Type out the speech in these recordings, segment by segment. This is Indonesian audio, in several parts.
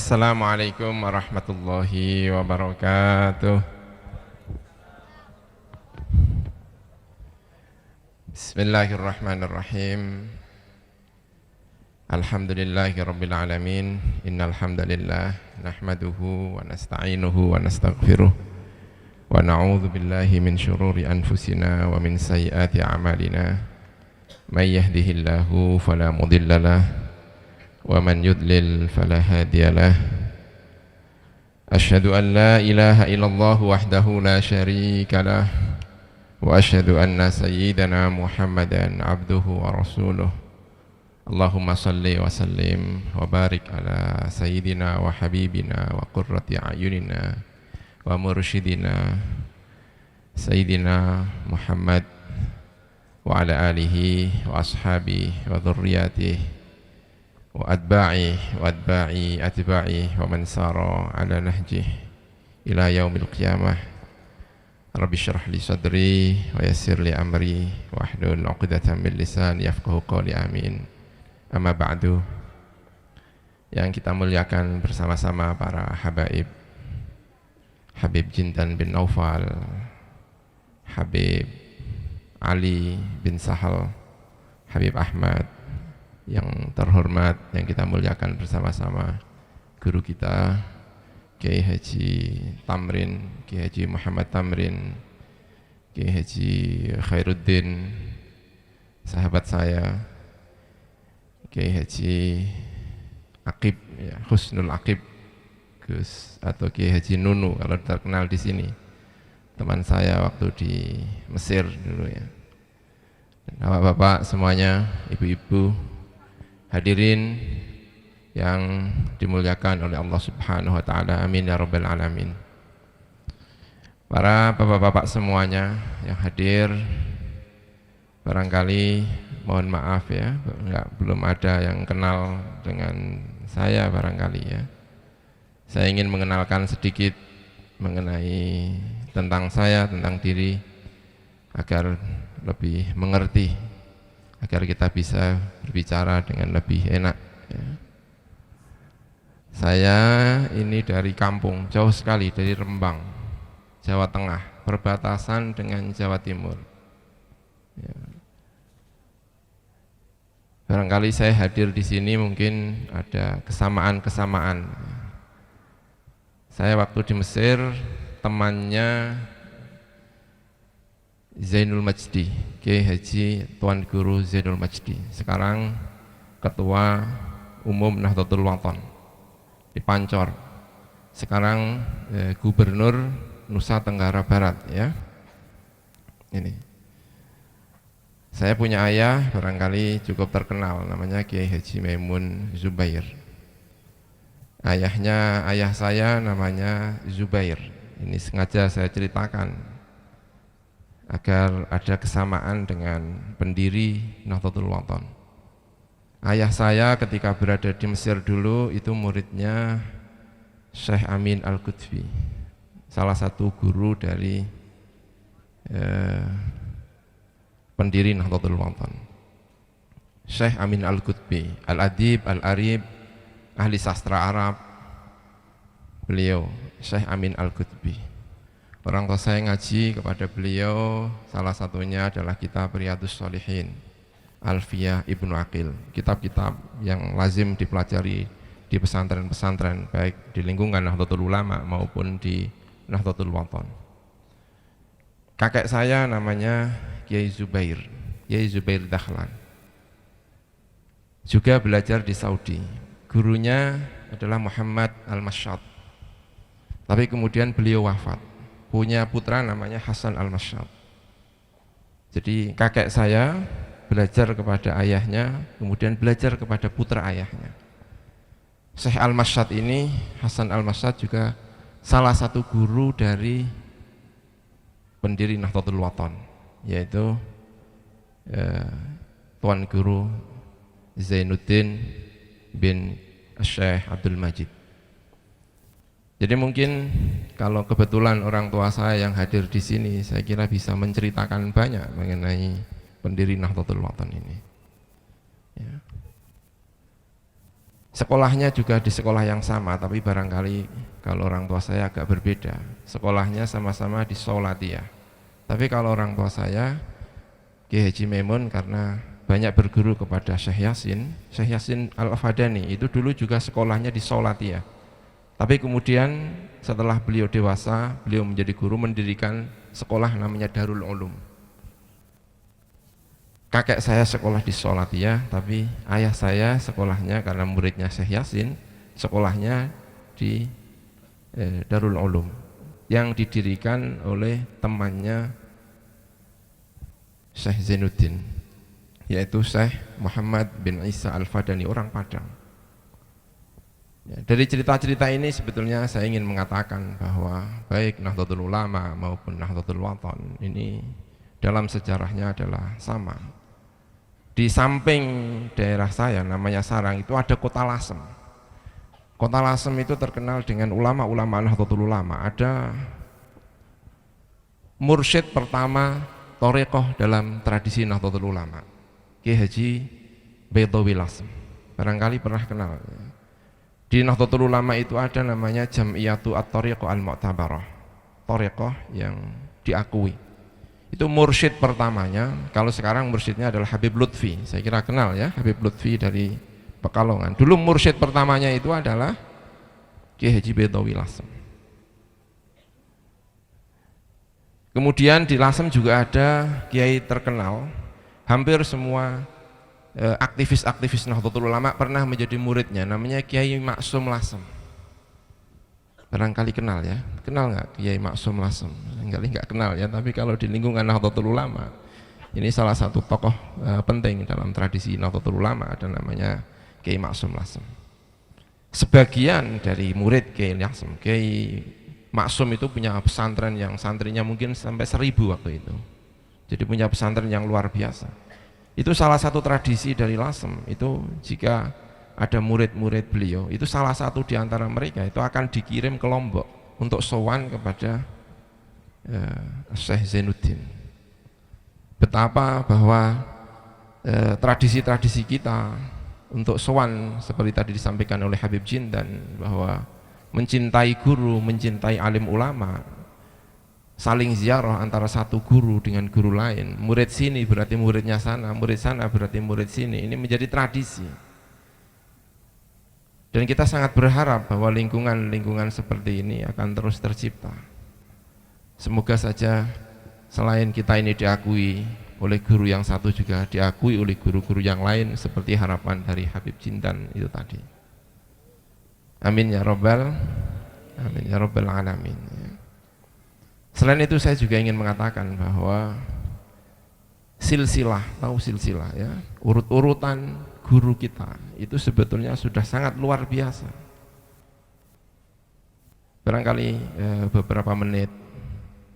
Assalamualaikum warahmatullahi wabarakatuh. Bismillahirrahmanirrahim. Alhamdulillahi rabbil alamin. Innal hamdalillah nahmaduhu wa nasta'inuhu wa nastaghfiruh wa na'udzu billahi min syururi anfusina wa min sayyiati a'malina. May yahdihillahu fala mudhillalah wa man yudlil fala hadiyalah. Asyhadu an la ilaha illallah wahdahu la syarikalah wa asyhadu anna sayyidana Muhammadan abduhu wa rasuluh. Allahumma salli wa sallim wa barik ala sayyidina wa habibina wa qurrati a'yunina wa mursyidina sayyidina Muhammad wa ala alihi wa ashabihi wa dhurriyyatihi wa atba'i wa man sara ala nahjih ila yaumil qiyamah. Rabbi syrah li sadri wa yassir li amri wa hlul 'uqdatam min lisani yafqahu qawli, amin. Amma ba'du. Yang kita muliakan bersama-sama para habaib, Habib Jindan bin Naufal, Habib Ali bin Sahal, Habib Ahmad yang terhormat, yang kita muliakan bersama-sama, guru kita Kiai Haji Tamrin, Kiai Haji Muhammad Tamrin, Kiai Haji Khairuddin, sahabat saya Kiai Haji Aqib, ya, Husnul Aqib Gus, atau Kiai Haji Nunu kalau terkenal di sini, teman saya waktu di Mesir dulu, ya. Dan bapak-bapak semuanya, ibu-ibu, hadirin yang dimuliakan oleh Allah Subhanahu wa taala, amin ya rabbal alamin. Para bapak-bapak semuanya yang hadir, barangkali mohon maaf ya, belum ada yang kenal dengan saya barangkali, ya. Saya ingin mengenalkan sedikit mengenai tentang saya, tentang diri, agar lebih mengerti, agar kita bisa berbicara dengan lebih enak, ya. Saya ini dari kampung, jauh sekali, dari Rembang, Jawa Tengah, perbatasan dengan Jawa Timur, ya. Barangkali saya hadir di sini mungkin ada kesamaan-kesamaan. Saya waktu di Mesir temannya Zainul Majdi, Kiai Haji Tuan Guru Zainul Majdi, sekarang Ketua Umum Nahdlatul Wathon di Pancor, sekarang Gubernur Nusa Tenggara Barat, ya. Ini saya punya ayah barangkali cukup terkenal, namanya Kiai Haji Maimun Zubair. Ayah saya namanya Zubair. Ini sengaja saya ceritakan agar ada kesamaan dengan pendiri Nahdlatul Wathon. Ayah saya ketika berada di Mesir dulu itu muridnya Syekh Amin Al-Qutbi, salah satu guru dari pendiri Nahdlatul Wathon. Syekh Amin Al-Qutbi, Al-Adib, Al-Arib, ahli sastra Arab, beliau Syekh Amin Al-Qutbi. Orang tua saya ngaji kepada beliau, salah satunya adalah kitab Riyadhus Shalihin, Alfiyah Ibnu Aqil, kitab-kitab yang lazim dipelajari di pesantren-pesantren, baik di lingkungan Nahdlatul Ulama maupun di Nahdlatul Wathon. Kakek saya namanya Kiai Zubair, Kiai Zubair Dahlan, juga belajar di Saudi. Gurunya adalah Muhammad Al-Mashad, tapi kemudian beliau wafat. Punya putra namanya Hasan Al-Mashad. Jadi kakek saya belajar kepada ayahnya, kemudian belajar kepada putra ayahnya. Syekh Al-Mashad ini, Hasan Al-Mashad, juga salah satu guru dari pendiri Nahdlatul Wathon, yaitu Tuan Guru Zainuddin bin Syekh Abdul Majid. Jadi mungkin kalau kebetulan orang tua saya yang hadir di sini, saya kira bisa menceritakan banyak mengenai pendiri Nahdlatul Wathon ini, ya. Sekolahnya juga di sekolah yang sama, tapi barangkali kalau orang tua saya agak berbeda. Sekolahnya sama-sama di Saulatia. Tapi kalau orang tua saya Kiai Haji Maimun karena banyak berguru kepada Syekh Yasin Al-Fadani, itu dulu juga sekolahnya di Saulatia. Tapi kemudian setelah beliau dewasa, beliau menjadi guru, mendirikan sekolah namanya Darul Ulum. Kakek saya sekolah di Saulatia, tapi ayah saya sekolahnya karena muridnya Syekh Yasin, sekolahnya di Darul Ulum yang didirikan oleh temannya Syekh Zainuddin, yaitu Syekh Muhammad bin Isa Al-Fadani, orang Padang. Ya, dari cerita-cerita ini sebetulnya saya ingin mengatakan bahwa baik Nahdlatul Ulama maupun Nahdlatul Wathon ini dalam sejarahnya adalah sama. Di samping daerah saya namanya Sarang itu ada Kota Lasem. Kota Lasem itu terkenal dengan ulama-ulama Nahdlatul Ulama. Ada mursyid pertama Thariqah dalam tradisi Nahdlatul Ulama, Kiai Haji Baithawi Lasem. Barangkali pernah kenal. Di Nahdlatul Ulama itu ada namanya Jam'iyatu At-Thariqah Al-Mu'tabarah, Thariqah yang diakui. Itu mursyid pertamanya. Kalau sekarang mursyidnya adalah Habib Lutfi, saya kira kenal ya, Habib Lutfi dari Pekalongan. Dulu mursyid pertamanya itu adalah Kiai Haji Baithawi Lasem. Kemudian di Lasem juga ada kiai terkenal, hampir semua aktivis-aktivis Nahdlatul Ulama pernah menjadi muridnya, namanya Kiai Maksum Lasem. Barangkali kenal ya, kenal nggak Kiai Maksum Lasem? Enggak kenal ya, tapi kalau di lingkungan Nahdlatul Ulama, ini salah satu tokoh penting dalam tradisi Nahdlatul Ulama, ada namanya Kiai Maksum Lasem. Sebagian dari murid Kiai Lasem, Kiai Maksum itu punya pesantren yang santrinya mungkin sampai 1000 waktu itu. Jadi punya pesantren yang luar biasa. Itu salah satu tradisi dari Lasem, itu jika ada murid-murid beliau, itu salah satu di antara mereka itu akan dikirim ke Lombok untuk sowan kepada Syekh Zainuddin. Betapa bahwa tradisi-tradisi kita untuk sowan seperti tadi disampaikan oleh Habib Jindan, bahwa mencintai guru, mencintai alim ulama, saling ziarah antara satu guru dengan guru lain, murid sini berarti muridnya sana, murid sana berarti murid sini, ini menjadi tradisi. Dan kita sangat berharap bahwa lingkungan-lingkungan seperti ini akan terus tercipta. Semoga saja selain kita ini diakui oleh guru yang satu, juga diakui oleh guru-guru yang lain seperti harapan dari Habib Jindan itu tadi. Amin ya rabbal alamin. Selain itu saya juga ingin mengatakan bahwa silsilah, tahu silsilah ya, urut-urutan guru kita itu sebetulnya sudah sangat luar biasa. Barangkali beberapa menit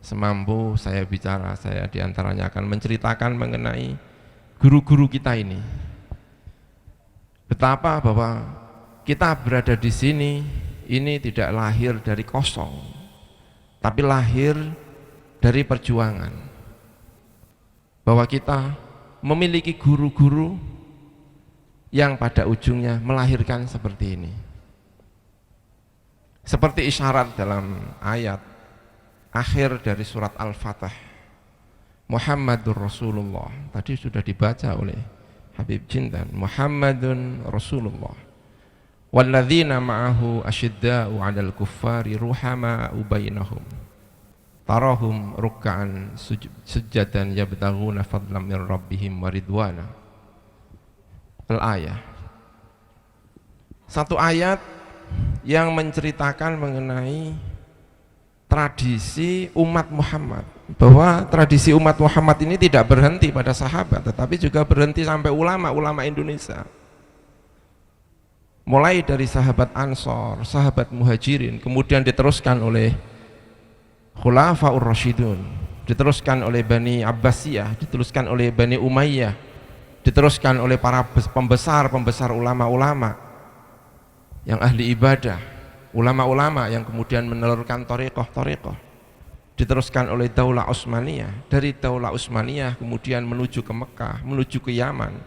semampu saya bicara, saya diantaranya akan menceritakan mengenai guru-guru kita ini. Betapa bahwa kita berada di sini ini tidak lahir dari kosong, tapi lahir dari perjuangan. Bahwa kita memiliki guru-guru yang pada ujungnya melahirkan seperti ini. Seperti isyarat dalam ayat akhir dari surat Al-Fatah, Muhammadur Rasulullah, tadi sudah dibaca oleh Habib Jindan, Muhammadun Rasulullah walladzina ma'ahu asyidda'u 'alal kuffari ruhama'u bainahum tarahum ruk'an sujadan yabtaghuna fadlan min rabbihim wa ridwana. Al-ayah, satu ayat yang menceritakan mengenai tradisi umat Muhammad, bahwa tradisi umat Muhammad ini tidak berhenti pada sahabat, tetapi juga berhenti sampai ulama-ulama Indonesia. Mulai dari sahabat Ansor, sahabat Muhajirin, kemudian diteruskan oleh Khulafaur Rasyidun, diteruskan oleh Bani Abbasiyah, diteruskan oleh Bani Umayyah, diteruskan oleh para pembesar ulama-ulama yang ahli ibadah, ulama-ulama yang kemudian menelurkan thariqah, diteruskan oleh Daulah Utsmaniyah, dari Daulah Utsmaniyah kemudian menuju ke Mekah, menuju ke Yaman,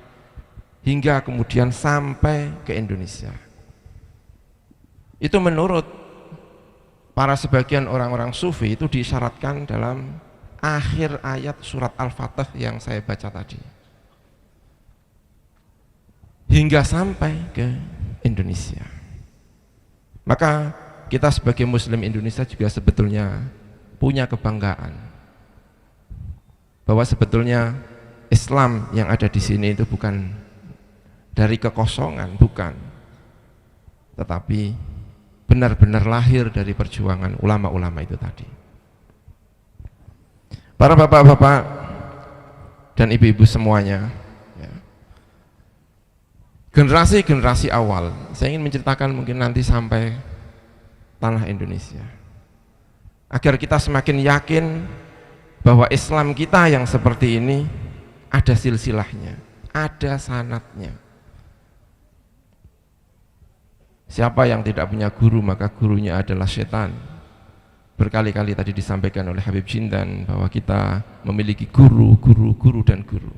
hingga kemudian sampai ke Indonesia. Itu menurut para sebagian orang-orang sufi itu disyaratkan dalam akhir ayat surat Al-Fatih yang saya baca tadi, hingga sampai ke Indonesia. Maka kita sebagai muslim Indonesia juga sebetulnya punya kebanggaan bahwa sebetulnya Islam yang ada di sini itu bukan dari kekosongan, bukan, tetapi benar-benar lahir dari perjuangan ulama-ulama itu tadi. Para bapak-bapak dan ibu-ibu semuanya, ya, generasi-generasi awal, saya ingin menceritakan mungkin nanti sampai tanah Indonesia, agar kita semakin yakin bahwa Islam kita yang seperti ini ada silsilahnya, ada sanadnya. Siapa yang tidak punya guru maka gurunya adalah setan. Berkali-kali tadi disampaikan oleh Habib Jindan bahwa kita memiliki guru, guru, guru dan guru.